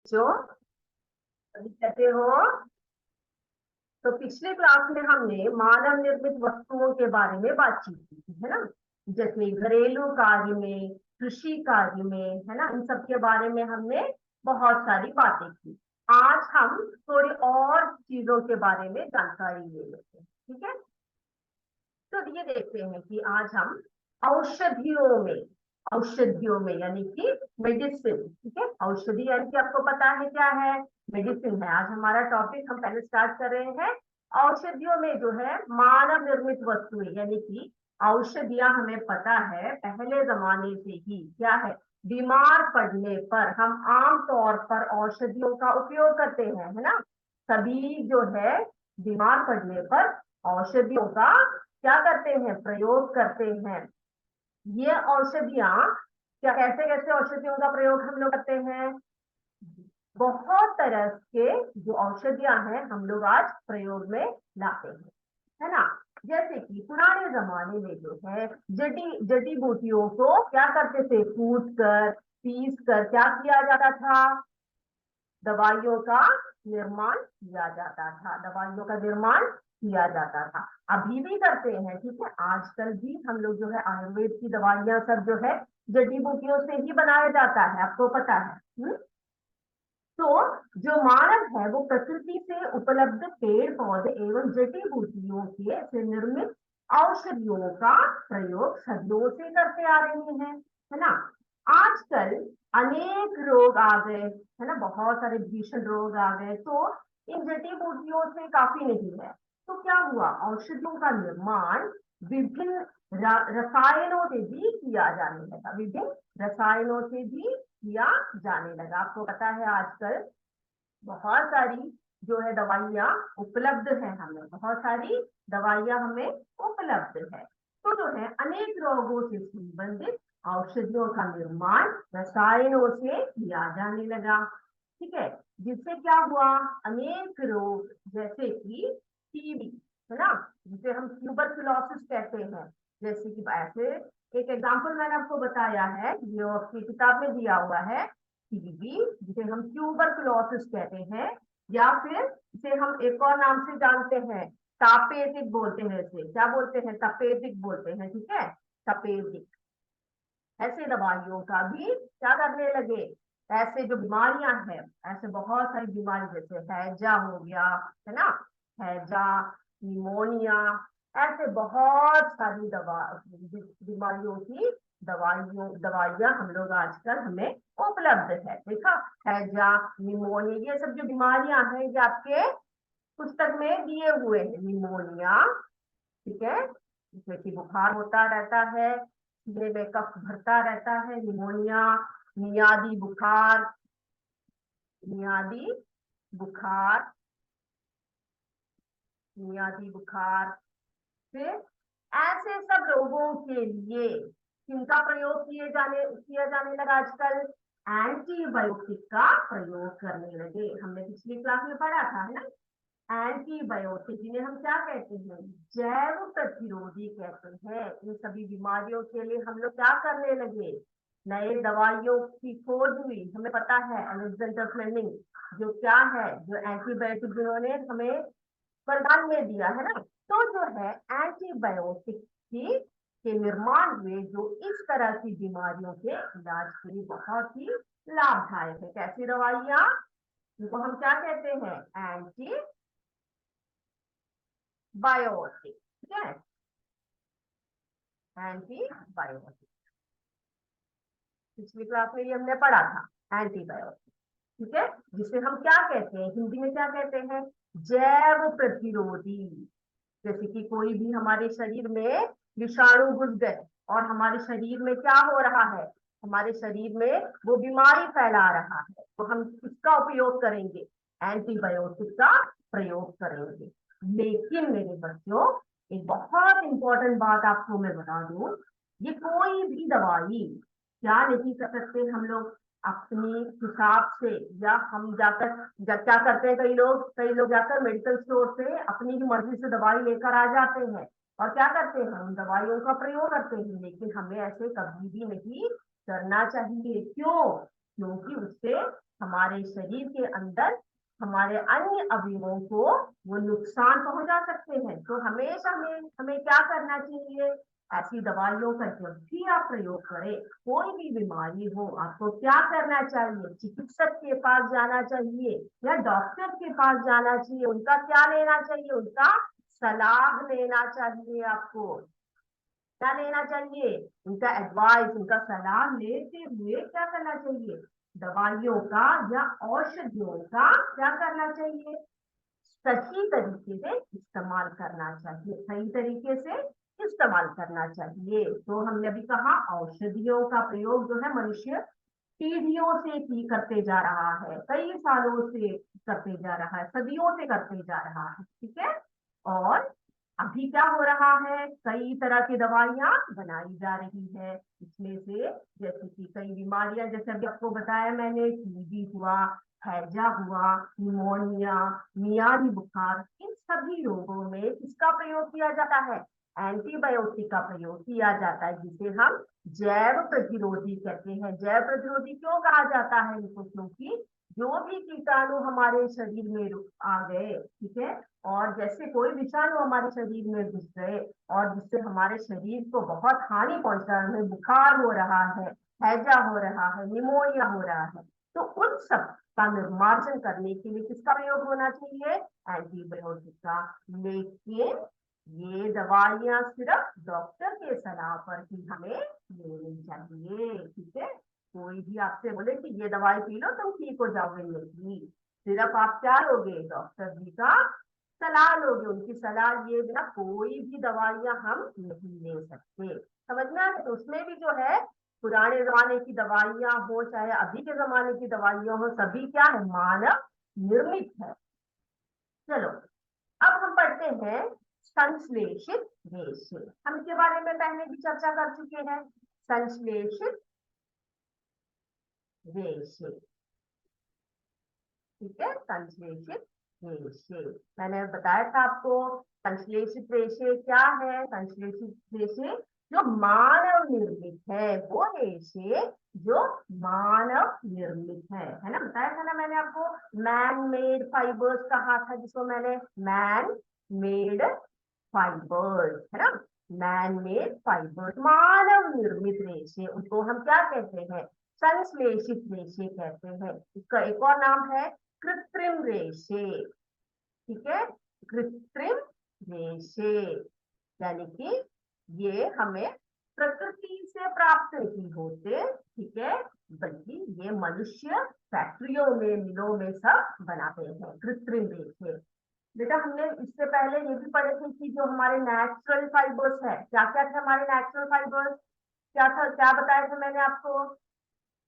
जो अभी कहते हो। तो पिछले क्लास में हमने मानव निर्मित वस्तुओं के बारे में बातचीत की थी, है ना। जैसे घरेलू कार्य में, कृषि कार्य में, है ना, इन सब के बारे में हमने बहुत सारी बातें की। आज हम थोड़ी और चीजों के बारे में जानकारी ले लेते हैं, ठीक है। तो ये देखते हैं कि आज हम औषधियों में औषधियों में यानी कि मेडिसिन, ठीक है। औषधि यानी कि आपको पता है क्या है, मेडिसिन है। आज हमारा टॉपिक हम पहले स्टार्ट कर रहे हैं। औषधियों में जो है मानव निर्मित वस्तुएं, यानी कि औषधियां हमें पता है पहले जमाने से ही क्या है, बीमार पड़ने पर हम आम तौर पर औषधियों का उपयोग करते हैं, है ना। सभी जो है बीमार पड़ने पर औषधियों का क्या करते हैं, प्रयोग करते हैं। ये औषधियां क्या, कैसे कैसे औषधियों का प्रयोग हम लोग करते हैं। बहुत तरह के जो औषधियां हैं हम लोग आज प्रयोग में लाते हैं, है ना। जैसे कि पुराने जमाने में जो है जड़ी बूटियों को क्या करते थे, कूट कर पीस कर क्या किया जाता था, दवाइयों का निर्माण किया जाता था, दवाइयों का निर्माण किया जाता था। अभी भी करते हैं, ठीक है। आजकल भी हम लोग जो है आयुर्वेद की दवाइयां सब जो है जड़ी बूटियों से ही बनाया जाता है, आपको पता है। तो जो मानव है वो प्रकृति से उपलब्ध पेड़ पौधे एवं जड़ी बूटियों के से निर्मित औषधियों का प्रयोग सदियों से करते आ रहे हैं, है ना। आजकल अनेक रोग आ गए, है ना, बहुत सारे भीषण रोग आ गए, तो इन जड़ी बूटियों से काफी नहीं है। तो क्या हुआ, औषधियों का निर्माण विभिन्न रसायनों से भी किया जाने लगा, विभिन्न रसायनों से भी किया जाने लगा। आपको पता है आजकल बहुत सारी जो है दवाइयाँ उपलब्ध है, हमें बहुत सारी दवाइयाँ हमें उपलब्ध है। तो जो है अनेक रोगों से संबंधित औषधियों का निर्माण रसायनों से किया जाने लगा, ठीक है। जिससे क्या हुआ, अनेक रोग जैसे कि टीबी, है ना, जिसे हम ट्यूबरकुलोसिस कहते हैं, जैसे कि ऐसे एक एग्जाम्पल मैंने आपको बताया है, जो आपकी किताब में दिया हुआ है, टीबी जिसे हम ट्यूबरकुलोसिस कहते हैं, या फिर इसे हम एक और नाम से जानते हैं, तापेदिक बोलते हैं, इसे क्या बोलते हैं, तपेदिक बोलते हैं, ठीक है, तपेदिक। ऐसे दवाइयों का भी क्या करने लगे, ऐसे जो बीमारियां हैं, ऐसे बहुत सारी बीमारी जैसे हैजा हो गया, है ना, हैजा, निमोनिया, ऐसे बहुत सारी बीमारियों की दवाइयां हम लोग आजकल हमें उपलब्ध है। देखा, हैजा, निमोनिया, ये सब जो बीमारियां हैं ये आपके पुस्तक में दिए हुए हैं। निमोनिया, ठीक है, जिसमें कि बुखार होता रहता है, सीने में कफ भरता रहता है, निमोनिया। मियादी बुखार, मियादी बुखार, मियादी बुखार। फिर ऐसे सब रोगों के लिए किनका प्रयोग किया जाने लगा आजकल, एंटीबायोटिक का प्रयोग करने लगे। हमने पिछली क्लास में पढ़ा था, है ना। एंटीबायोटिक जिन्हें हम क्या कहते हैं, जैव प्रतिरोधी कहते हैं। इन सभी बीमारियों के लिए हम लोग क्या करने लगे, नए दवाइयों की खोज हुई। हमें पता है अलेक्जेंडर फ्लेमिंग जो क्या है, जो एंटीबायोटिक जिन्होंने हमें वरदान में दिया, है ना। तो जो है एंटीबायोटिक की के निर्माण हुए जो इस तरह की बीमारियों के इलाज के लिए बहुत ही लाभदायक है। कैसी दवाइयां, इनको हम क्या कहते हैं, एंटीबायोटिक, ठीक है, एंटीबायोटिक। पिछली क्लास में ये हमने पढ़ा था, एंटीबायोटिक, ठीक है, जिसे हम क्या कहते हैं, हिंदी में क्या कहते हैं, जैव प्रतिरोधी। जैसे कि कोई भी हमारे शरीर में विषाणु घुस गए और हमारे शरीर में क्या हो रहा है, हमारे शरीर में वो बीमारी फैला रहा है, तो हम किसका उपयोग करेंगे, एंटीबायोटिक का प्रयोग करेंगे। लेकिन मेरे बच्चों, एक बहुत इंपॉर्टेंट बात आपको मैं बता दूं, ये कोई भी दवाई क्या नहीं कर सकते हम लोग अपने हिसाब से, या हम क्या करते हैं, कई लोग जाकर मेडिकल स्टोर से अपनी ही मर्जी से दवाई लेकर आ जाते हैं और क्या करते हैं, उन दवाइयों का प्रयोग करते हैं। लेकिन हमें ऐसे कभी भी नहीं करना चाहिए। क्यों, क्योंकि उससे हमारे शरीर के अंदर हमारे अन्य अवयवों को वो नुकसान पहुंचा सकते हैं। तो हमेशा हमें हमें क्या करना चाहिए, ऐसी दवाइयों का जब भी आप प्रयोग करें, कोई भी बीमारी हो, आपको क्या करना चाहिए, चिकित्सक के पास जाना चाहिए या डॉक्टर के पास जाना चाहिए। उनका क्या लेना चाहिए, उनका सलाह लेना चाहिए। आपको क्या लेना चाहिए, उनका एडवाइस, उनका सलाह लेते हुए क्या करना चाहिए, दवाइयों का या औषधियों का क्या करना चाहिए, सही तरीके से इस्तेमाल करना चाहिए, सही तरीके से इस्तेमाल करना चाहिए। तो हमने अभी कहा औषधियों का प्रयोग जो है मनुष्य पीढ़ियों से ही करते जा रहा है, कई सालों से करते जा रहा है, सदियों से करते जा रहा है, ठीक है। और अभी क्या हो रहा है, कई तरह की दवाइयां बनाई जा रही है, इसमें से जैसे कि कई बीमारियां, जैसे अभी आपको बताया मैंने, टीबी हुआ, हैजा हुआ, निमोनिया, मियारी बुखार, इन सभी रोगों में किसका प्रयोग किया जाता है, एंटीबायोटिक का प्रयोग किया जाता है, जिसे हम जैव प्रतिरोधी कहते हैं। जैव प्रतिरोधी क्यों कहा जाता है इनको, क्योंकि जो भी कीटाणु हमारे शरीर में आ गए, ठीक है, और जैसे कोई विषाणु हमारे शरीर में घुस गए और जिससे हमारे शरीर को बहुत हानि पहुंचा है, बुखार हो रहा है जा हो रहा है, निमोनिया हो रहा है, तो उन सब का निर्मार्जन करने के लिए किसका प्रयोग होना चाहिए, एंटीबायोटिक का। लेकिन ये दवाइयां सिर्फ डॉक्टर के सलाह पर ही हमें लेनी चाहिए, ठीक है। कोई भी आपसे बोले कि ये दवाई पी लो तुम ठीक हो जाओगे, नहीं, सिर्फ आप क्या लोगे, डॉक्टर जी का सलाह लोगे, उनकी सलाह लिए बिना कोई भी दवाइयां हम नहीं ले सकते, समझ में आए। तो उसमें भी जो है पुराने जमाने की दवाइयां हो चाहे अभी के जमाने की दवाइयां हो, सभी क्या है, मानव निर्मित है। चलो अब हम पढ़ते हैं संश्लेषित रेशे। हम इसके बारे में पहले भी चर्चा कर चुके हैं, संश्लेषित रेशे, ठीक है, संश्लेषित रेशे। मैंने बताया था आपको संश्लेषित रेशे क्या है, संश्लेषित रेशे जो मानव निर्मित है, वो रेशे जो मानव निर्मित है ना, बताया था ना मैंने आपको, मैन मेड फाइबर्स कहा था, जिसको मैंने मैन मेड फाइबर्स, है ना, मैन मेड फाइबर्स, मानव निर्मित रेशे, उनको हम क्या कहते हैं, संश्लेषित रेशे कहते हैं। इसका एक और नाम है कृत्रिम रेशे, ठीक है, कृत्रिम रेशे, यानी कि ये हमें प्रकृति से प्राप्त नहीं होते, ठीक है, बल्कि ये मनुष्य फैक्ट्रियों में, मिलों में सब बनाते हैं, कृत्रिम रेशे। बेटा हमने इससे पहले ये भी पढ़े थे कि जो हमारे नेचुरल फाइबर्स है, क्या क्या थे हमारे नेचुरल फाइबर्स, क्या था, क्या बताया था मैंने आपको,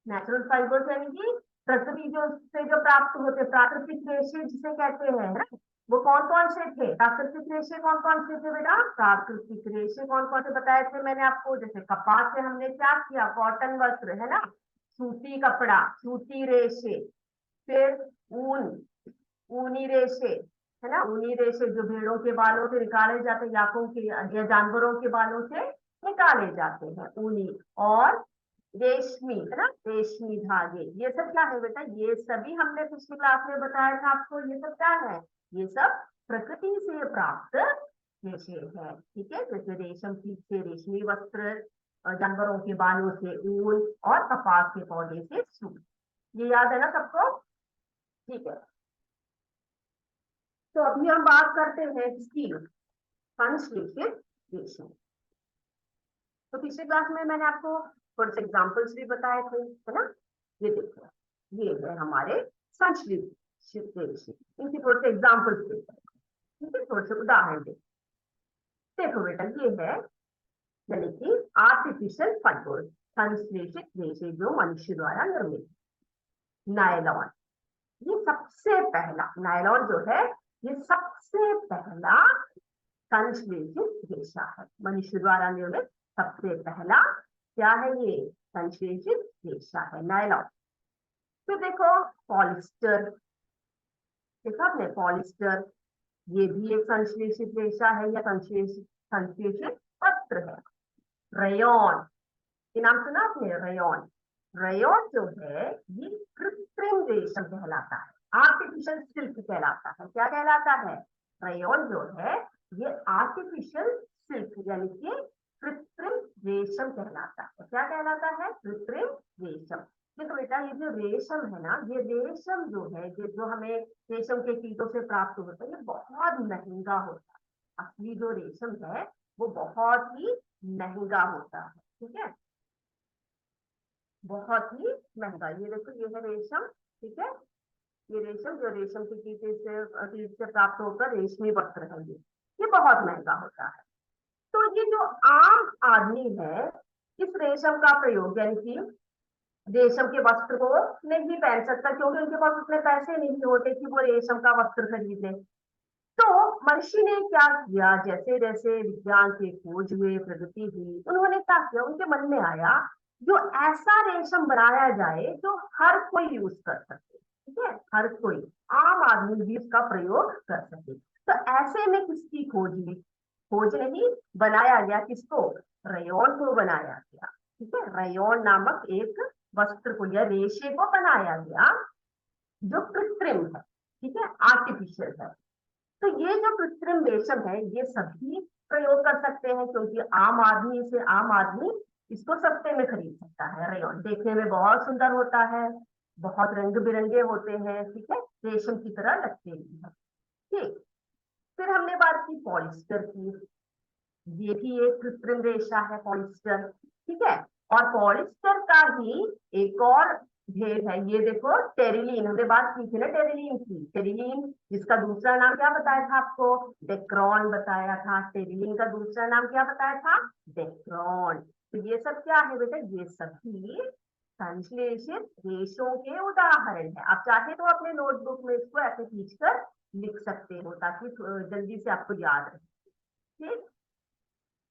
नेचुरल फाइबर्स यानी कि प्रकृति जो से जो प्राप्त होते, प्राकृतिक रेशे जिसे कहते हैं ना, वो कौन कौन से थे, प्राकृतिक रेशे कौन कौन से थे बेटा, प्राकृतिक रेशे कौन कौन से बताए थे मैंने आपको, जैसे कपास से हमने क्या किया, कॉटन वस्त्र, है ना, सूती कपड़ा, सूती रेशे, फिर ऊन, ऊनी रेशे, है ना, ऊनी रेशे जो भेड़ों के बालों से निकाले जाते हैं, याकों के या जानवरों के बालों से निकाले जाते हैं, ऊनी, और रेशमी, है ना, रेशमी धागे, ये सब क्या है बेटा, ये सभी हमने पिछली क्लास में बताया था आपको, ये सब क्या है, ये सब प्रकृति से प्राप्त रेशे है, ठीक है, जैसे रेशम कीट से रेशमी वस्त्र, जानवरों के बालों से ऊन, और कपास के पौधे से सूत, ये याद है ना सबको, ठीक है। तो अभी हम बात करते हैं इसकी संश्लेषित रेशे। तो पिछली क्लास में मैंने आपको कुछ एग्जांपल्स भी बताए थे, है ना, ये देखो, ये है हमारे संश्लेषित रेशे, इनकी थोड़े से एग्जांपल्स देखो, ठीक है, थोड़े से उदाहरण देखो। देखो बेटा ये है, यानी कि आर्टिफिशियल फाइबर, संश्लेषित रेशे जो मनुष्य द्वारा निर्मित, नायलॉन, ये सबसे पहला, नायलॉन जो है ये सबसे पहला संश्लेषित रेशा है, मनुष्य द्वारा निर्मित सबसे पहला क्या है, ये संश्लेषित रेशा है, नायलॉन। फिर देखो पॉलिस्टर, देखा आपने पॉलिस्टर, ये भी एक संश्लेषित रेशा है या संश्लेषित संश्लेषित वस्त्र है। रेयॉन, ये नाम सुना आपने, रेयॉन, रेयॉन जो है ये कृत्रिम रेशम कहलाता है, आर्टिफिशियल सिल्क कहलाता है। क्या कहलाता है? रेयॉन जो है ये आर्टिफिशियल सिल्क यानी कि कृत्रिम रेशम कहलाता है। क्या कहलाता है? कृत्रिम रेशम। देखो बेटा, ये जो रेशम है ना, ये रेशम जो है, ये जो हमें रेशम के कीटों से प्राप्त होता है, ये बहुत महंगा होता है। असली जो रेशम है वो बहुत ही महंगा होता है। ठीक है, बहुत ही महंगा। ये देखो, ये है रेशम। ठीक है, ये रेशम जो रेशम की कीट से प्राप्त होकर रेशमी वस्त्र है, ये बहुत महंगा होता है। तो ये जो आम आदमी है, इस रेशम का प्रयोग यानी कि रेशम के वस्त्र को नहीं पहन सकता, क्योंकि उनके पास उतने पैसे नहीं होते कि वो रेशम का वस्त्र खरीद ले। तो महर्षि ने क्या किया, जैसे जैसे विज्ञान के खोज हुए, प्रगति हुई, उन्होंने क्या किया, उनके मन में आया जो ऐसा रेशम बनाया जाए जो हर कोई यूज कर सके। ठीक है, हर कोई, आम आदमी भी इसका प्रयोग कर सके। तो ऐसे में किसकी खोज हुई? खोज नहीं, बनाया गया किसको? रेयॉन को बनाया गया। ठीक है, रेयॉन नामक एक वस्त्र को या रेशे को बनाया गया जो कृत्रिम है। ठीक है, आर्टिफिशियल है। तो ये जो कृत्रिम रेशम है ये सभी प्रयोग कर सकते हैं, क्योंकि आम आदमी इसको सस्ते में खरीद सकता है। रेयॉन देखने में बहुत सुंदर होता है, बहुत रंग बिरंगे होते हैं। ठीक है, रेशम की तरह लगते हैं। ठीक, फिर हमने बात की पॉलिस्टर की। ये भी एक कृत्रिम रेशा है, पॉलिस्टर। ठीक है, और पॉलिस्टर का ही एक और भेद है। ये देखो, टेरिलीन, हमने बात की थी ना टेरिलीन की। टेरिलीन जिसका दूसरा नाम क्या बताया था आपको? डेक्रॉन बताया था। टेरिलीन का दूसरा नाम क्या बताया था? डेक्रॉन। तो ये सब क्या है बेटा? ये सभी संश्लेषित रेशों के उदाहरण है। आप चाहे तो अपने नोटबुक में इसको ऐसे खींचकर लिख सकते हो, ताकि जल्दी से आपको याद रहे। ठीक,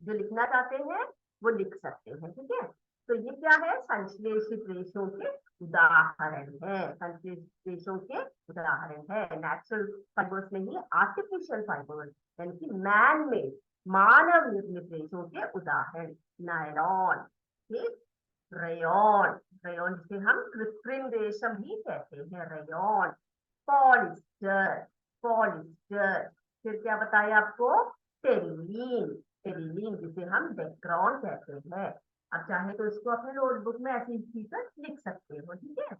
जो लिखना चाहते हैं वो लिख सकते हैं। ठीक है, तो ये क्या है? संश्लेषित रेशों के उदाहरण है। संश्लेषित रेशों के उदाहरण है, नेचुरल फाइबर्स नहीं, आर्टिफिशियल फाइबर्स यानी कि मैन मेड, मानव निर्मित रेशों के उदाहरण। नायलॉन, ठीक, रेयॉन, रेयॉन जिसे हम कृत्रिम रेशम भी कहते हैं, रेयॉन। पॉलिस्टर, पॉलिस्टर, फिर क्या बताया आपको? टेरिलीन, टेरिलीन जिसे हम डेक्रॉन कहते हैं। अब चाहे तो इसको अपने नोटबुक में ऐसे ही लिख सकते हो। ठीक है,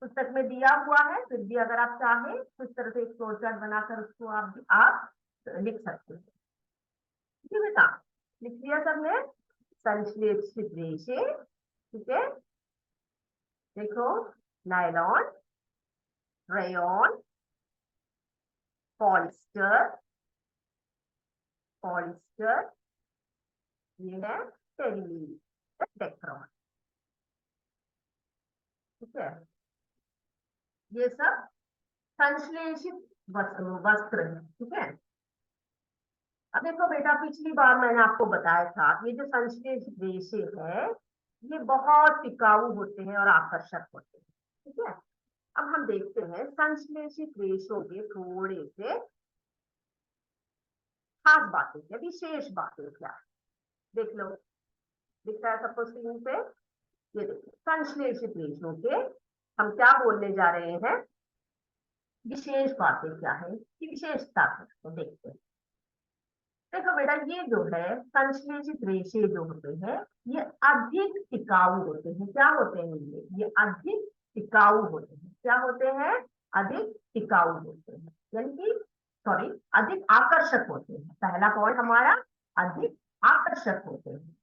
पुस्तक में दिया हुआ है, फिर भी अगर आप चाहे तो इस तरह से एक फ्लो चार्ट बनाकर उसको आप लिख सकते हो। ठीक है बेटा, लिख लिया सबने? संश्लेषित रेशे। ठीक है, देखो, नायलॉन, रेयॉन, पॉलिस्टर, पॉलिस्टर, ये है टेरिलीन, डेक्रॉन। ठीक है, ये सब संश्लेषित वस्त्र है। ठीक है, अब देखो बेटा, पिछली बार मैंने आपको बताया था ये जो संश्लेषित रेशे है ये बहुत टिकाऊ होते हैं और आकर्षक होते हैं। ठीक है, अब हम देखते हैं संश्लेषित रेशों के थोड़े से खास बातें क्या, विशेष बातें क्या। देख लो, दिखता है सबको स्क्रीन पे? ये देखो, संश्लेषित रेशों के हम क्या बोलने जा रहे हैं, विशेष बातें क्या है, कि विशेषता है, तो देखते हैं। देखो बेटा, ये जो है संश्लेषित रेशे जो होते हैं ये अधिक टिकाऊ होते हैं। क्या होते हैं ये अधिक टिकाऊ होते हैं। क्या होते हैं? अधिक टिकाऊ होते हैं, यानी कि सॉरी, अधिक आकर्षक होते हैं। पहला पॉइंट हमारा, अधिक आकर्षक होते हैं।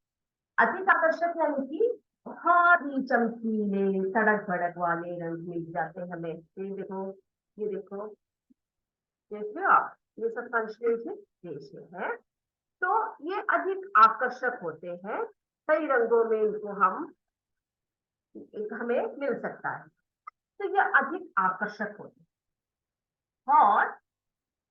अधिक आकर्षक यानी कि बहुत ही चमकीले, सड़क भड़क वाले रंग मिल जाते हैं हमें। ये देखो, ये देखो, देखिए आप, ये सब संश्लेषित रेशे हैं। तो ये अधिक आकर्षक होते हैं, कई रंगों में इनको हमें मिल सकता है। तो ये अधिक आकर्षक होते हैं और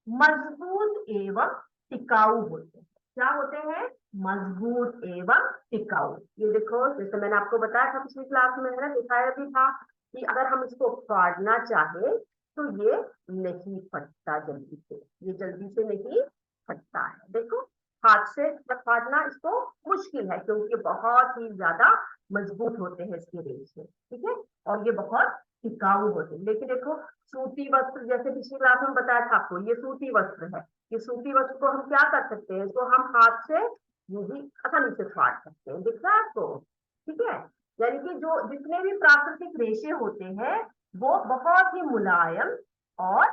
मजबूत एवं टिकाऊ होते हैं। क्या होते हैं? मजबूत एवं टिकाऊ। ये देखो, जैसे मैंने आपको बताया था पिछली क्लास में, है ना, दिखाया भी था कि अगर हम इसको फाड़ना चाहे तो ये नहीं फटता जल्दी से, ये जल्दी से नहीं फटता है। देखो, हाथ से काटना इसको मुश्किल है, क्योंकि बहुत ही ज्यादा मजबूत होते हैं इसके रेशे, ठीक है, और ये बहुत टिकाऊ होते हैं। लेकिन देखो, सूती वस्त्र, जैसे पिछली क्लास में बताया था आपको, ये सूती वस्त्र है। ये सूती वस्त्र को हम क्या कर सकते हैं, इसको हम हाथ से यूं आसानी से काट सकते हैं, दिख रहा है आपको, ठीक है। यानी कि जो जितने भी प्राकृतिक रेशे होते हैं वो बहुत ही मुलायम और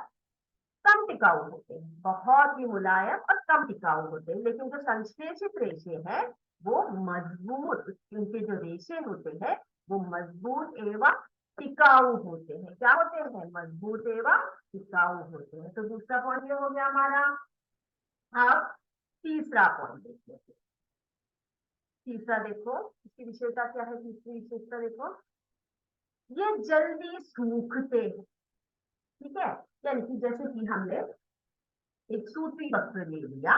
कम टिकाऊ होते हैं, बहुत ही मुलायम और कम टिकाऊ होते हैं। लेकिन जो संश्लेषित रेशे हैं वो मजबूत, इनके जो रेशे होते हैं वो मजबूत एवं टिकाऊ होते हैं। क्या होते हैं? मजबूत एवं टिकाऊ होते हैं। तो दूसरा पॉइंट ये हो गया हमारा। अब तीसरा पॉइंट देखिए। तीसरा देखो, इसकी विशेषता क्या है? तीसरी विशेषता देखो, ये जल्दी सूखते हैं, ठीक है। यानी कि जैसे कि हमने एक सूती वस्त्र ले लिया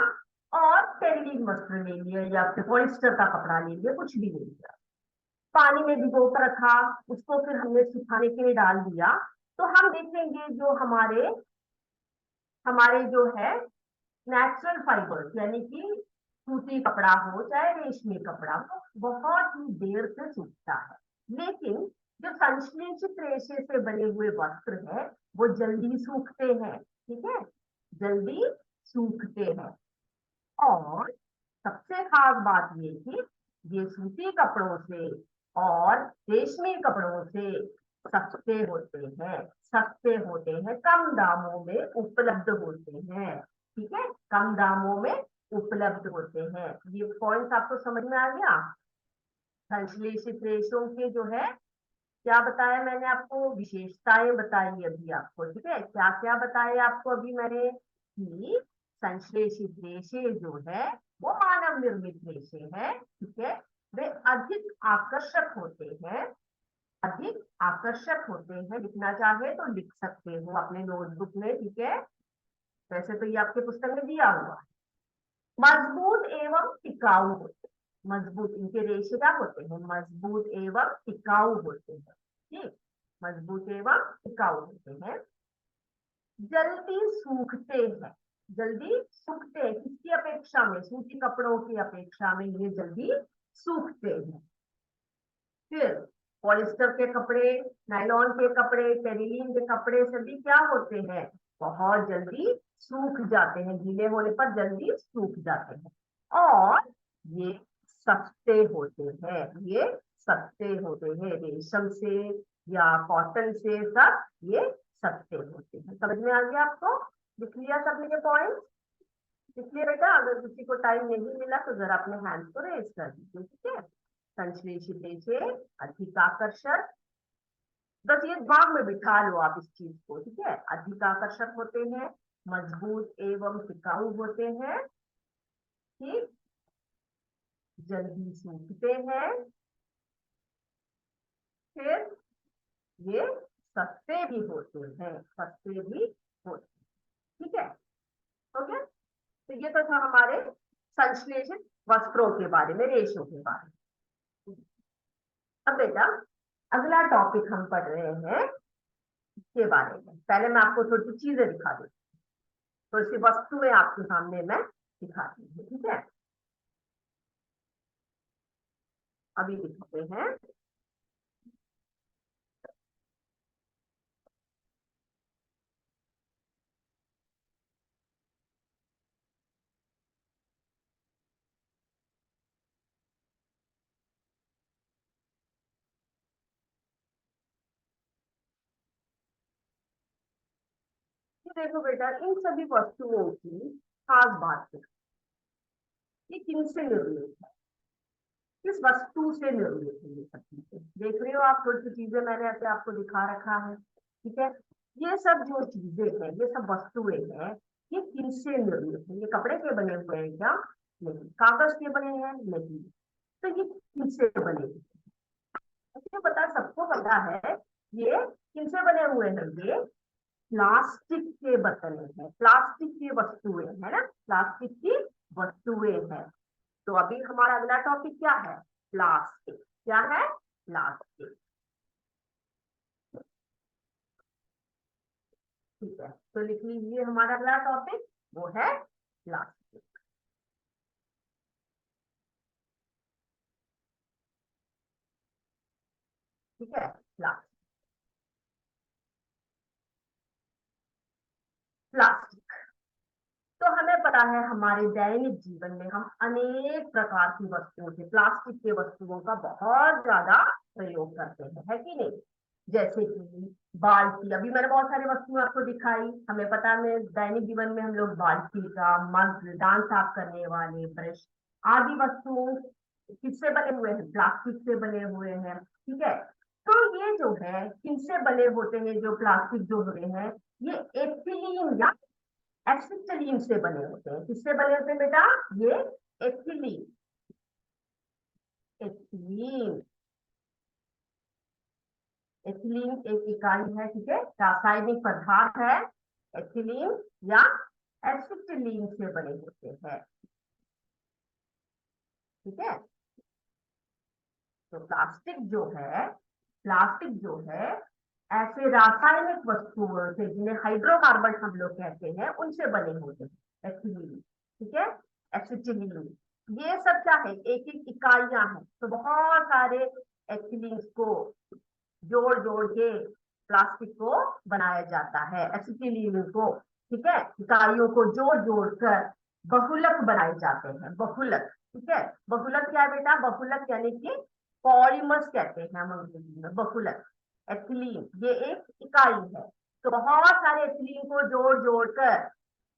और टेरिलीन वस्त्र ले लिया या फिर पॉलिस्टर का कपड़ा ले लिया, कुछ भी ले लिया, पानी में भिगो कर रखा, उसको फिर हमने सुखाने के लिए डाल दिया, तो हम देखेंगे जो हमारे हमारे जो है नेचुरल फाइबर, यानी कि सूती कपड़ा हो चाहे रेशमी कपड़ा हो, बहुत ही देर से सूखता है। लेकिन जो संश्लेषित रेशे से बने हुए वस्त्र है वो जल्दी सूखते हैं, ठीक है, जल्दी सूखते हैं। और सबसे खास बात ये कि ये सूती कपड़ों से और रेशमी कपड़ों से सस्ते होते हैं, सस्ते होते हैं, कम दामों में उपलब्ध होते हैं, ठीक है, कम दामों में उपलब्ध होते हैं। ये पॉइंट आपको समझ में आ गया? संश्लेषित रेशों के जो है, क्या बताया मैंने आपको? विशेषताएं बताई अभी आपको, ठीक है। क्या क्या बताया आपको अभी मैंने? कि संश्लेषित रेशे जो है वो मानव निर्मित रेशे हैं, ठीक है, वे अधिक आकर्षक होते हैं, अधिक आकर्षक होते हैं। लिखना चाहे तो लिख सकते हो अपने नोटबुक में, ठीक है, वैसे तो ये आपके पुस्तक में दिया हुआ है। मजबूत एवं टिकाऊ होते हैं, मजबूत, इनके रेशे क्या होते हैं? मजबूत एवं टिकाऊ होते हैं, ठीक, मजबूत एवं टिकाऊ होते हैं। जल्दी सूखते हैं, जल्दी सूखते हैं, किसकी अपेक्षा में? सूती कपड़ों की अपेक्षा में ये जल्दी सूखते हैं। फिर पॉलिस्टर के कपड़े, नायलॉन के कपड़े, टेरिलीन के कपड़े सभी क्या होते हैं? बहुत जल्दी सूख जाते हैं, गीले होने पर जल्दी सूख जाते हैं। और ये सस्ते होते हैं, ये सस्ते होते हैं, रेशम से या कॉटन से सब ये सस्ते होते हैं। समझ में आ गया आपको? लिख लिया सबने ये पॉइंट? लिख लिया बेटा? अगर किसी को टाइम नहीं मिला तो जरा अपने हैंड को रेज कर दीजिए, ठीक है। संश्लेषित रेशे अधिक आकर्षक, बस ये दिमाग में बिठा लो आप इस चीज को, ठीक है। अधिक आकर्षक होते हैं, मजबूत एवं टिकाऊ होते हैं, ठीक, जल्दी सूखते हैं, फिर ये सस्ते भी होते हैं, सस्ते भी होते हैं, ठीक है। ओके, तो ये तो था हमारे संश्लेषित वस्त्रों के बारे में, रेशों के बारे में। अब बेटा अगला टॉपिक हम पढ़ रहे हैं के बारे में। पहले मैं आपको थोड़ी सी चीजें दिखा देती हूँ, थोड़ी सी वस्तुएं आपके सामने मैं दिखाती हूँ, ठीक है। अभी दिखाते हैं। ये देखो बेटा, इन सभी वस्तुओं की खास बात है, ये किनसे निर्मित है, किस वस्तु से निर्मित है। ये सब चीजें देख रहे हो आप, थोड़ी सी चीजें मैंने ऐसे आपको दिखा रखा है, ठीक है। ये सब जो चीजें हैं, ये सब वस्तुएं हैं, ये किनसे निर्मित है? ये कपड़े के बने हुए हैं क्या? नहीं। कागज के बने हैं? नहीं। तो ये किनसे बने हैं? मुझे पता, सबको पता है ये किनसे बने हुए हैं। ये प्लास्टिक के बर्तन हैं, प्लास्टिक की वस्तुएं है ना, प्लास्टिक की वस्तुएं हैं। तो अभी हमारा अगला टॉपिक क्या है? प्लास्टिक। क्या है? प्लास्टिक, ठीक है। तो लिख लीजिए हमारा अगला टॉपिक वो है प्लास्टिक। ठीक है, प्लास्टिक। तो हमें पता है हमारे दैनिक जीवन में हम अनेक प्रकार की वस्तुओं से, प्लास्टिक के वस्तुओं का बहुत ज्यादा प्रयोग करते हैं, है कि नहीं। जैसे कि बाल्टी, अभी मैंने बहुत सारी वस्तुएं आपको दिखाई। हमें पता है दैनिक जीवन में हम लोग बाल्टी का, मग, दांत साफ करने वाले ब्रश आदि वस्तुओं किससे बने हुए हैं, प्लास्टिक से बने हुए हैं। ठीक है, तो ये जो है किनसे बने होते हैं, जो प्लास्टिक जो होते हैं, ये एथिलीन या एसिटिलीन से बने होते हैं। किससे बने होते हैं बेटा, ये एथिलीन, एथिलीन, एथिलीन एक इकाई है, ठीक है, रासायनिक पदार्थ है। एथिलीन या एसिटिलीन से बने होते हैं। ठीक है, तो प्लास्टिक जो है ऐसे रासायनिक वस्तुओं से, जिन्हें हाइड्रोकार्बन हम लोग कहते हैं, उनसे बने होते हैं एथिलीन। ठीक है, एसिटिलीन, ये सब क्या है, एक एक इकाइयां हैं। तो बहुत सारे एथिलीन को जोड़ जोड़ के प्लास्टिक को बनाया जाता है, एसिटिलीन को। ठीक है, इकाइयों को जोड़ जोड़ कर बहुलक बनाए जाते हैं, बहुलक। ठीक है, बहुलक क्या है बेटा, बहुलक यानी कि पॉलीमर्स कहते हैं हम अंग्रेजी में, बहुलक। एथिलीन ये एक इकाई है। तो बहुत सारे एथिलीन को जोड़ जोड़ कर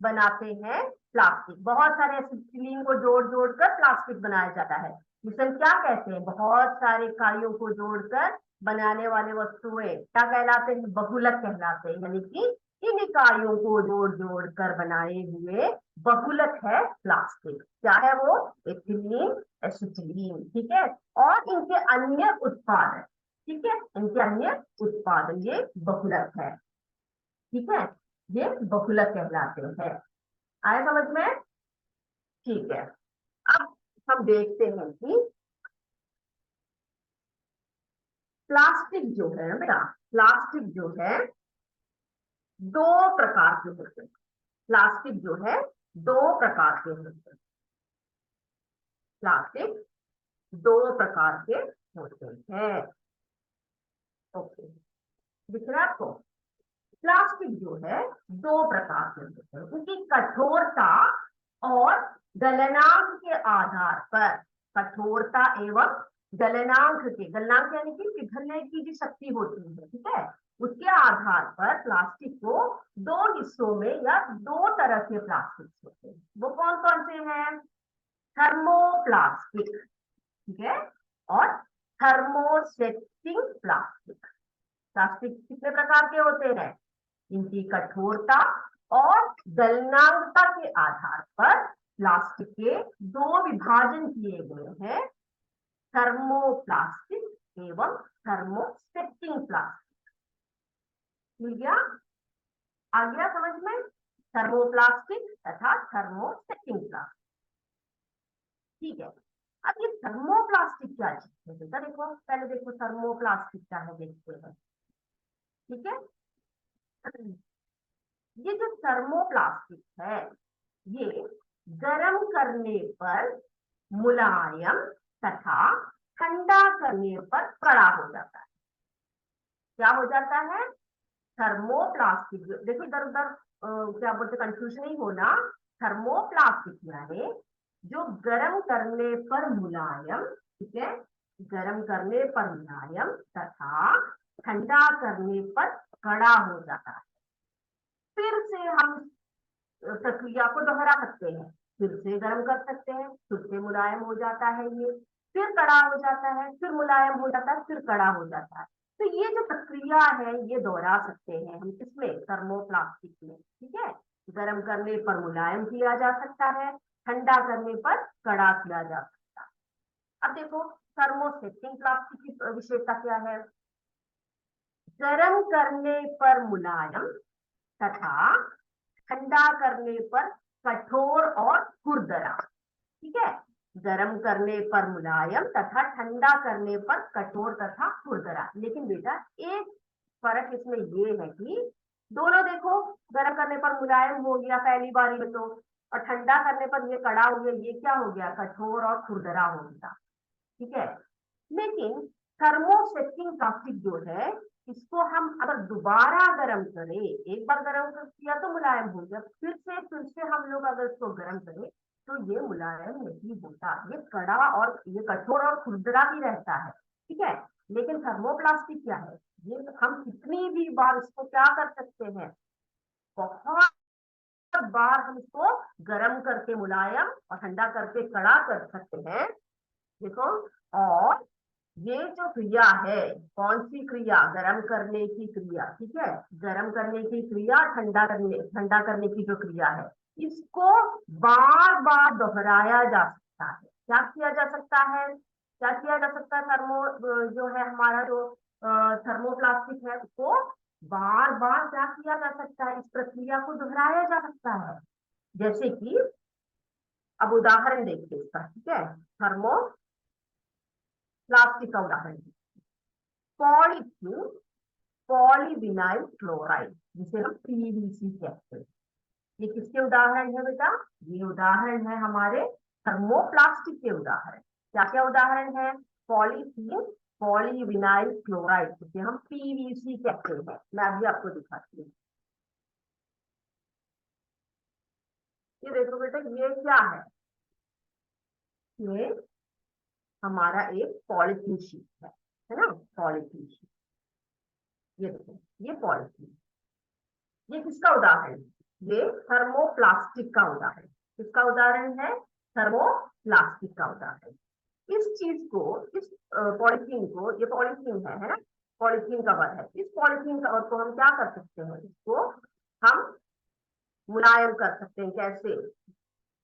बनाते हैं प्लास्टिक, बहुत सारे एथिलीन को जोड़ जोड़ कर प्लास्टिक बनाया जाता है, जिसे हम क्या कहते हैं, बहुत सारे इकाइयों को जोड़कर बनाने वाले वस्तुएं क्या कहलाते हैं, बहुलक कहलाते हैं। यानी कि इन इकाइयों को जोड़ जोड़ कर बनाए हुए बहुलक है प्लास्टिक। क्या है वो, एथिलीन, एसिटिलीन। ठीक है, और इनके अन्य उत्पाद, ठीक है, इनके अन्य उत्पादन ये बहुलक है। ठीक है, ये बहुलक कहलाते हैं। आया समझ में। ठीक है, अब हम देखते हैं कि प्लास्टिक जो है बेटा, प्लास्टिक जो है दो प्रकार के होते हैं। प्लास्टिक जो है दो प्रकार के होते हैं। प्लास्टिक दो प्रकार के होते हैं। ओके, दिख रहा है आपको। प्लास्टिक जो है दो प्रकार के होते हैं, उनकी कठोरता और गलनांक के आधार पर, कठोरता एवं गलनांक के, गलनांक यानी कि पिघलने की जो शक्ति होती है, ठीक है, उसके आधार पर प्लास्टिक को दो हिस्सों में या दो तरह के प्लास्टिक होते हैं। वो कौन कौन से हैं, थर्मोप्लास्टिक, ठीक है, और थर्मोसेटिंग प्लास्टिक। प्लास्टिक कितने प्रकार के होते हैं, इनकी कठोरता और गलनांकता के आधार पर प्लास्टिक के दो विभाजन किए गए हैं, थर्मोप्लास्टिक एवं थर्मोसेटिंग प्लास्टिक। मिल गया, आ गया समझ में, थर्मोप्लास्टिक तथा थर्मोसेटिंग प्लास्टिक। ठीक है, अब ये थर्मोप्लास्टिक क्या चीज है बेटा, देखो पहले देखो थर्मोप्लास्टिक क्या है, देखते हैं। ठीक है, ये जो थर्मोप्लास्टिक है, ये गर्म करने पर मुलायम तथा ठंडा करने पर कड़ा हो जाता है। क्या हो जाता है, थर्मोप्लास्टिक, देखो इधर उधर क्या बोलते, कंफ्यूजन नहीं होना। थर्मोप्लास्टिक यानी जो गर्म करने पर मुलायम, ठीक है, गर्म करने पर मुलायम तथा ठंडा करने पर कड़ा हो जाता है। फिर से हम प्रक्रिया को दोहरा सकते हैं, फिर से गर्म कर सकते हैं, फिर से मुलायम हो जाता है ये, फिर कड़ा हो जाता है, फिर मुलायम हो जाता है, फिर कड़ा हो जाता है। तो ये जो प्रक्रिया है ये दोहरा सकते हैं हम किसमें, थर्मोप्लास्टिक में। ठीक है, गर्म करने पर मुलायम किया जा सकता है, ठंडा करने पर कड़ा किया जा सकता है। अब देखो थर्मोसेटिंग प्लास्टिक की विशेषता क्या है, गर्म करने पर मुलायम तथा ठंडा करने पर कठोर और खुरदरा। ठीक है, गर्म करने पर मुलायम तथा ठंडा करने पर कठोर तथा खुरदरा। लेकिन बेटा एक फर्क इसमें ये है कि दोनों देखो, गर्म करने पर मुलायम हो गया पहली बारी में तो, और ठंडा करने पर ये कड़ा हो गया, ये क्या हो गया, कठोर और खुरदरा हो गया। ठीक है, लेकिन थर्मोसेटिंग प्लास्टिक जो है, इसको हम अगर दोबारा गर्म करें, एक बार गर्म किया तो मुलायम हो गया, फिर से हम लोग अगर इसको गर्म करें तो ये मुलायम नहीं होता, ये कड़ा और ये कठोर और खुरदरा भी रहता है, ठीक है। लेकिन थर्मोप्लास्टिक क्या है, ये हम कितनी भी बार इसको क्या कर सकते हैं, बहुत बार हम इसको गर्म करके मुलायम और ठंडा करके कड़ा कर सकते हैं। देखो, और ये जो क्रिया है, कौन सी क्रिया, गर्म करने की क्रिया, ठीक है, गर्म करने की क्रिया, ठंडा करने की जो क्रिया है, इसको बार बार दोहराया जा सकता है। क्या किया जा सकता है, क्या किया जा सकता है, जो है हमारा जो थर्मोप्लास्टिक है, उसको बार बार क्या किया जा सकता है, इस प्रक्रिया को दोहराया जा सकता है। जैसे कि अब उदाहरण देखिए इसका, ठीक है, थर्मोप्लास्टिक का उदाहरण, पॉलीथीन पॉलीविनाइल क्लोराइड, जिसे हम पीवीसी कहते हैं, ये किसके उदाहरण है बेटा, ये उदाहरण है हमारे थर्मोप्लास्टिक के उदाहरण। क्या क्या उदाहरण है, पॉलीथीन पॉलीविनाइल क्लोराइड, जिसे हम पीवीसी कहते हैं। मैं अभी आपको दिखाती हूँ, ये देखो बेटा, ये क्या ये हमारा एक पॉलीथीन शीट है ना, पॉलीथीन शीट, ये देखो, ये पॉलीथीन, ये किसका उदाहरण है, ये थर्मोप्लास्टिक का उदाहरण, किसका उदाहरण है, थर्मोप्लास्टिक का उदाहरण। इस चीज को, इस पॉलीथीन को, ये पॉलीथीन है ना, पॉलीथीन कवर है, इस पॉलीथीन कवर को हम क्या कर सकते हैं, इसको हम मुलायम कर सकते हैं। कैसे,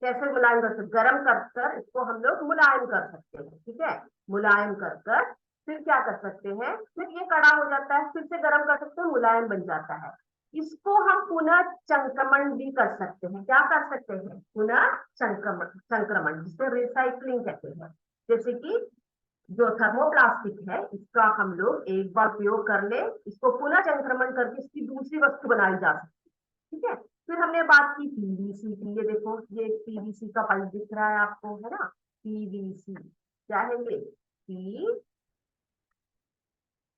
कैसे मुलायम कर सकते, गर्म कर कर इसको हम लोग मुलायम कर सकते हैं, ठीक है, मुलायम कर कर फिर क्या कर सकते हैं, फिर ये कड़ा हो जाता है, फिर से गर्म कर सकते हैं, मुलायम बन जाता है। इसको हम पुनः संक्रमण भी कर सकते हैं, क्या कर सकते हैं, पुनः संक्रमण, जिसे रिसाइकलिंग कहते हैं। जैसे कि जो थर्मोप्लास्टिक है, इसका हम लोग एक बार उपयोग कर ले, इसको पुनः संक्रमण करके इसकी दूसरी वस्तु बनाई जा सकती है, ठीक है। फिर हमने बात की पीवीसी की, ये देखो, ये पीवीसी का पाइप दिख रहा है आपको, है ना, पीवीसी, क्या है ये,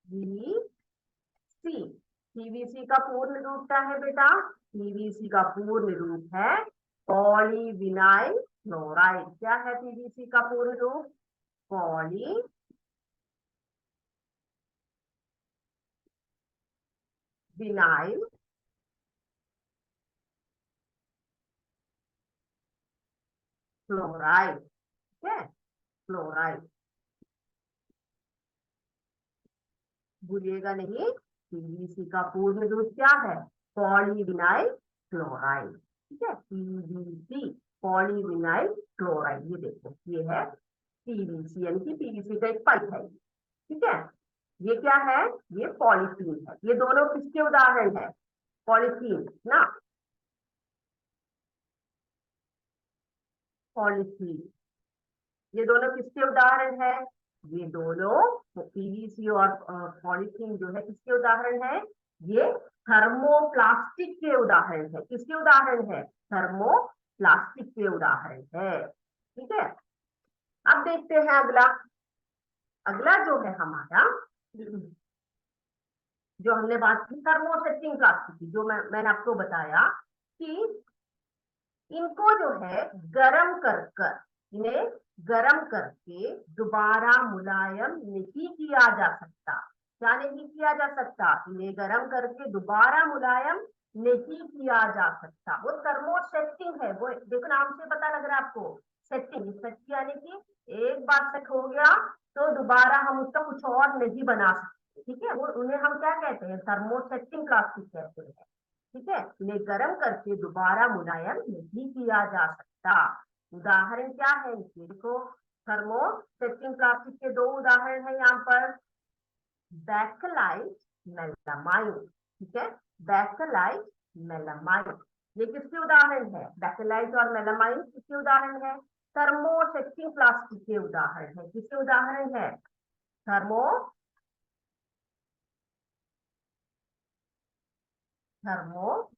पीवीसी, पीवीसी का पूर्ण रूप क्या है बेटा, पीवीसी का पूर्ण रूप है पॉलीविनाइल क्लोराइड। क्या है पीवीसी का पूर्ण रूप, पॉलीविनाइल क्लोराइड, ठीक है, क्लोराइड, भूलिएगा नहीं, पीवीसी का पूर्ण रूप क्या है, पॉलीविनाइल क्लोराइड, ठीक है, पीवीसी पॉलीविनाइल क्लोराइड। ये देखो, ये है पीवीसी, यानी कि पीवीसी का एक पाइप है, ठीक है। ये क्या है, ये पॉलीथीन है, ये दोनों किसके उदाहरण है, पॉलीथीन ना, पॉलीथीन, ये दोनों किसके उदाहरण है, ये दोनों पीवीसी और पॉलीथीन जो है किसके उदाहरण है, ये थर्मोप्लास्टिक के उदाहरण है, किसके उदाहरण है, थर्मोप्लास्टिक के उदाहरण है, ठीक है। अब देखते हैं अगला, अगला जो है हमारा, जो हमने बात की थर्मोसेटिंग प्लास्टिक की, जो मैंने आपको बताया कि इनको जो है गरम कर कर, इन्हें गरम करके दोबारा मुलायम नहीं किया जा सकता। क्या नहीं किया जा सकता, इन्हें गरम करके दोबारा मुलायम नहीं किया जा सकता। वो थर्मोसेटिंग है, वो देखो नाम से पता लग रहा है आपको, सेटिंग, सेट यानी कि एक बार सेट हो गया तो दोबारा हम उसका कुछ और नहीं बना सकते, ठीक है, वो उन्हें हम क्या कहते हैं, थर्मोसेटिंग प्लास्टिक कहते हैं, ठीक है। इन्हें गर्म करके दोबारा मुलायम नहीं किया जा सकता। उदाहरण क्या है इनके, देखो, थर्मोसेटिंग प्लास्टिक के दो उदाहरण है यहाँ पर, बैकलाइट, मेलामाइन, ठीक है, बैकलाइट, मेलामाइन, ये किसके उदाहरण है, बैकलाइट और मेलामाइन किसके उदाहरण है, थर्मोसेटिंग प्लास्टिक के उदाहरण है, किसके उदाहरण है, थर्मो थर्मोसेटिक,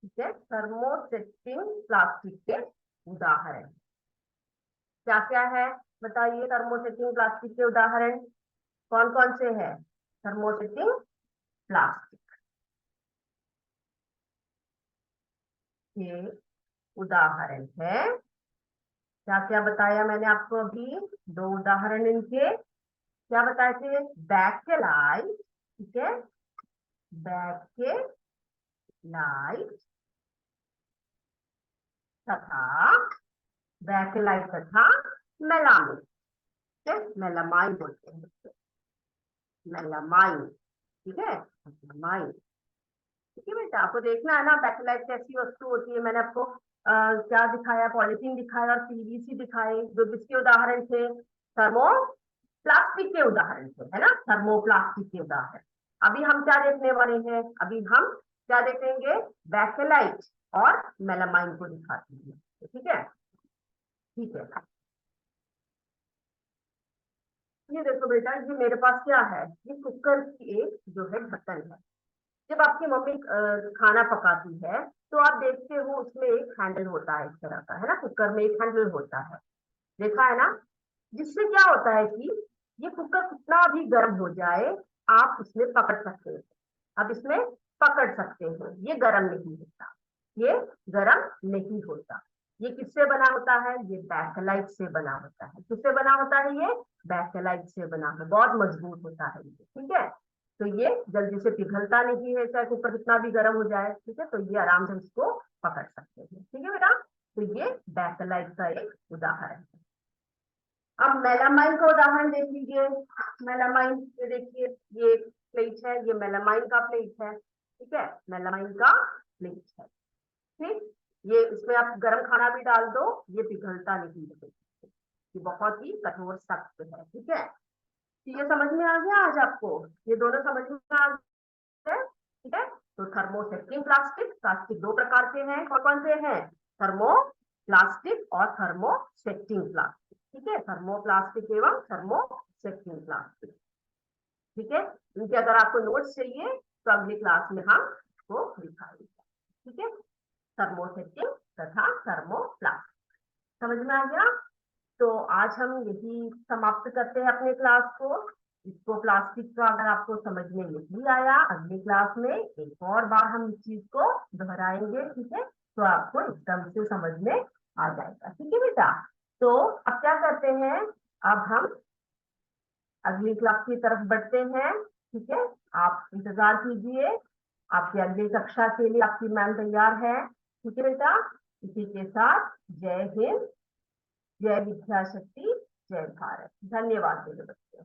ठीक ठीक है, थर्मोसेटिंग प्लास्टिक के उदाहरण क्या क्या है बताइए। थर्मोसेटिंग प्लास्टिक के उदाहरण कौन कौन से हैं? थर्मोसेटिंग प्लास्टिक के उदाहरण है, क्या क्या बताया मैंने आपको अभी? दो उदाहरण इनके क्या बताए थे? बैकेलाइट, ठीक है, बैकेलाइट तथा बैकेलाइट तथा मेलामाइन, ठीक है, मेलामाइन बोलते हैं, मेलामाइन, ठीक है, मेलामाइन। ठीक है बेटा, आपको देखना है ना बैकेलाइट कैसी वस्तु होती है। मैंने आपको क्या दिखाया? पॉलिथीन दिखाया और पीवीसी दिखाए, जो जिसके उदाहरण थे थर्मो प्लास्टिक के उदाहरण थे, है ना, थर्मोप्लास्टिक के उदाहरण। अभी हम क्या देखने वाले हैं? अभी हम क्या देखेंगे? बैकेलाइट और मेलामाइन को दिखाते हैं, ठीक है, ठीक है। ये देखो बेटा, ये मेरे पास क्या है? ये कुकर की एक जो है ढक्कन है। जब आपकी मम्मी खाना पकाती है तो आप देखते हो उसमें एक हैंडल होता है, इस तरह का, है ना, कुकर में एक हैंडल होता है, देखा है ना? जिससे क्या होता है कि ये कुकर कितना भी गर्म हो जाए, आप इसमें पकड़ सकते हो, आप इसमें पकड़ सकते हो, ये गर्म नहीं होता, ये गर्म नहीं होता। ये किससे बना होता है? ये बैकेलाइट से बना होता है। किससे बना होता है? ये बैकेलाइट से बना है, बहुत मजबूत होता है ये, ठीक है। तो ये जल्दी से पिघलता नहीं है, चाहे कुकर कितना भी गर्म हो जाए, ठीक है, तो ये आराम से इसको पकड़ सकते हैं, ठीक है बेटा। तो ये बैकेलाइट का एक उदाहरण है। अब मेलामाइन का उदाहरण देख लीजिए। मेलामाइन, ये देखिए, ये प्लेट है, ये मेलामाइन का प्लेट है, ठीक है, मेलामाइन का प्लेट है, ठीक। ये इसमें आप गर्म खाना भी डाल दो, ये पिघलता नहीं है, ये बहुत ही कठोर सख्त है, ठीक है। तो ये समझ में आ गया आज आपको? ये दोनों समझ में आ गए, ठीक है। तो थर्मोसेटिंग प्लास्टिक, प्लास्टिक दो प्रकार के हैं, कौन कौन से हैं? थर्मो प्लास्टिक और थर्मोसेटिंग प्लास्टिक, ठीक है, थर्मोप्लास्टिक एवं थर्मोसेटिंग प्लास्टिक, ठीक है। इनके अगर आपको नोट्स चाहिए तो अगली क्लास में हम इसको दिखाएंगे, ठीक है, थर्मोसेटिंग तथा थर्मोप्लास्टिक। समझ में आ गया? तो आज हम यही समाप्त करते हैं अपने क्लास को। इसको प्लास्टिक का अगर आपको समझ में नहीं आया, अगली क्लास में एक और बार हम इस चीज को दोहराएंगे, ठीक है, तो आपको एकदम से समझ में आ जाएगा, ठीक है बेटा। तो अब क्या करते हैं? अब हम अगली क्लास की तरफ बढ़ते हैं, ठीक है। आप इंतजार कीजिए, आपकी अगली कक्षा के लिए आपकी मैम तैयार है, ठीक है बेटा। इसी के साथ जय हिंद, जय विद्या शक्ति, जय भारत। धन्यवाद मेरे बच्चों।